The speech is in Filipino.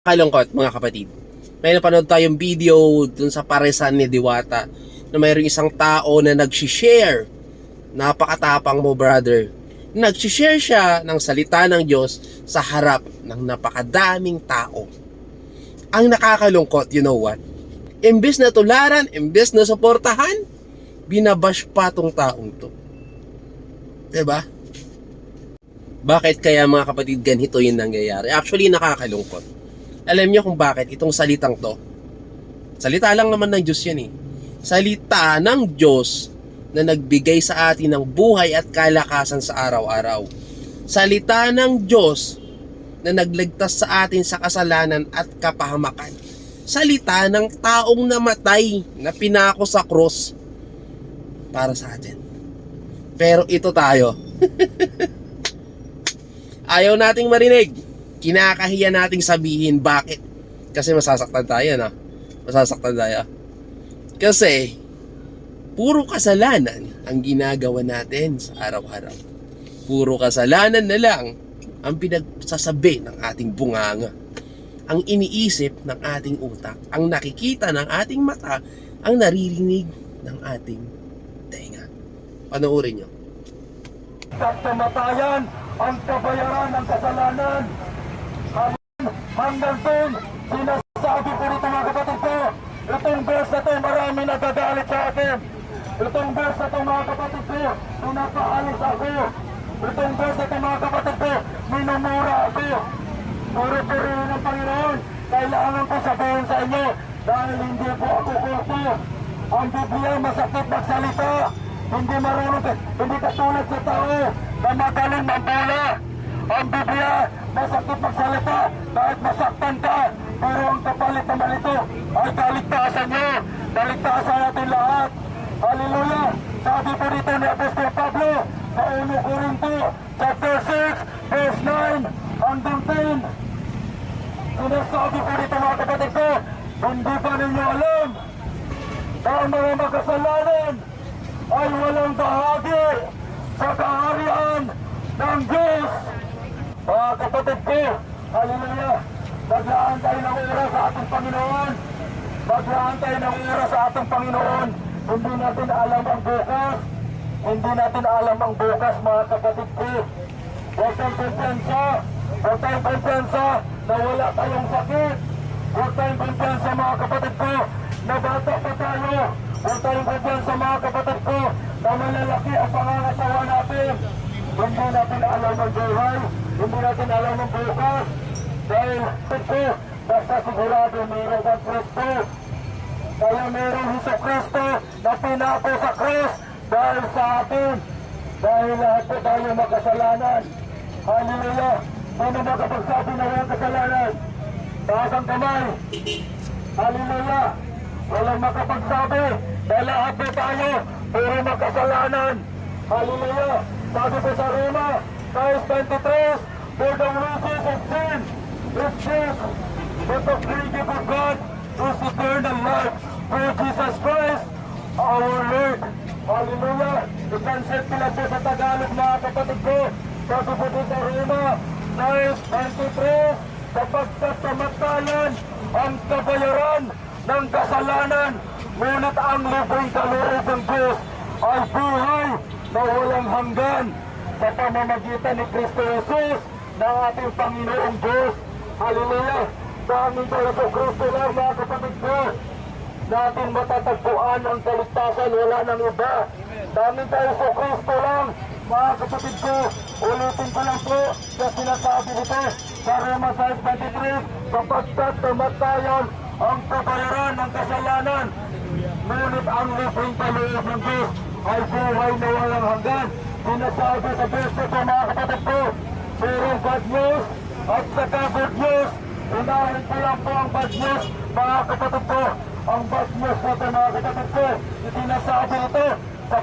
Kalungkot mga kapatid. May napanood tayong video dun sa paresan ni Diwata na mayroong isang tao na nag-share. Napakatapang mo, brother. Nag-share siya ng salita ng Diyos sa harap ng napakadaming tao. Ang nakakalungkot, you know what? Imbes na tularan, imbes na suportahan, binabash pa tong taong to. Diba? Bakit kaya mga kapatid ganito yung nangyayari? Actually, nakakalungkot. Alam niyo kung bakit itong salitang to? Salita lang naman ng Diyos yan eh. Salita ng Diyos na nagbigay sa atin ng buhay at kalakasan sa araw-araw. Salita ng Diyos na nagligtas sa atin sa kasalanan at kapahamakan. Salita ng taong namatay na pinako sa cross para sa atin. Pero ito tayo. Ayaw nating marinig. Kinakahiya nating sabihin. Bakit? Kasi masasaktan tayo, no? Masasaktan tayo. Kasi puro kasalanan ang ginagawa natin sa araw-araw. Puro kasalanan na lang ang pinagsasabi ng ating bunganga. Ang iniisip ng ating utak, ang nakikita ng ating mata, ang naririnig ng ating tenga. Panoorin nyo. Sa kamatayan, ang kabayaran ng kasalanan. Hanggang dun, sinasabi ko rito mga kapatid ko, itong verse na to, marami nagagalit sa akin. Itong verse na to mga kapatid ko, pinapaalis ako. Itong verse na to mga kapatid ko, minumura ako. Puro-purihin ng Panginoon, kailangan ko sabihin sa inyo, dahil hindi po ako kurto. Ang Biblia masakit magsalita, hindi marunong, hindi katulad sa tao na magaling mambula. Ang Biblia masakit magsalita, kahit masaktan ka, pero ang kapalit naman ito ay kaligtasan niyo. Kaligtasan natin lahat. Hallelujah! Sabi po dito ni Apostol Pablo sa 1 Corinto chapter 6 verse 9 hanggang 10. Sinasabi po dito mga kapatid ko, hindi ba ninyo alam na ang mga makasalanan ay walang bahagi sa kaharian ng Diyos? Mga kapatid ko, hallelujah, maglaan tayo ng oras sa ating Panginoon. Maglaan tayo ng oras sa ating Panginoon. Hindi natin alam ang bukas. Hindi natin alam ang bukas, mga kapatid ko. Huwag tayong kumpiyansa. Huwag tayong kumpiyansa na wala tayong sakit. Huwag tayong kumpiyansa, mga kapatid ko, na bata pa tayo. Huwag tayong kumpiyansa, mga kapatid ko, na malalaki ang pangangasawa natin. Hindi natin alam ang buhay. Hindi natin alam ang bukas. Dahil ito, basta sigurado mayroon ang Kristo. Kaya mayroong Hesus Kristo na pinako sa cross dahil sa atin. Dahil lahat po tayo makasalanan. Hallelujah! Sino makapagsabi na walang kasalanan? Taas ang kamay. Hallelujah! Walang makapagsabi. Dahil lahat po tayo puro makasalanan. Hallelujah! Sabi po sa Roma 5:23, for the wages of sin is death, but the free gift of God is eternal life through Jesus Christ, our Lord. Hallelujah! I-translate ko lang po sa Tagalog, mga kapatid ko. Sabi po po sa Roma 5:23, sapagkat kamatayan ang kabayaran ng kasalanan, ngunit ang libreng kaloob ng Diyos ay buhay na walang hanggan sa pamamagitan ni Kristo Jesus na ating Panginoong Diyos. Hallelujah! Daming tayo sa Kristo lang, mga kapatid ko, natin matatagpuan ang kaligtasan, wala nang iba. Daming tayo sa Kristo lang, mga kapatid ko. Ulitin ko lang po sa sinasabi nito sa Roma 5:23, sapagkat kamatayan ang kabayaran ng kasalanan, ngunit ang libreng kaloob ng Diyos ay buhay na walang hanggan. Sinasabi sa verse ito, mga kapatid ko, merong bad news at saka good news. Unahin ko lang po ang bad news, mga kapatid ko. Ang bad news na ito, mga kapatid ko, sinasabi ito sa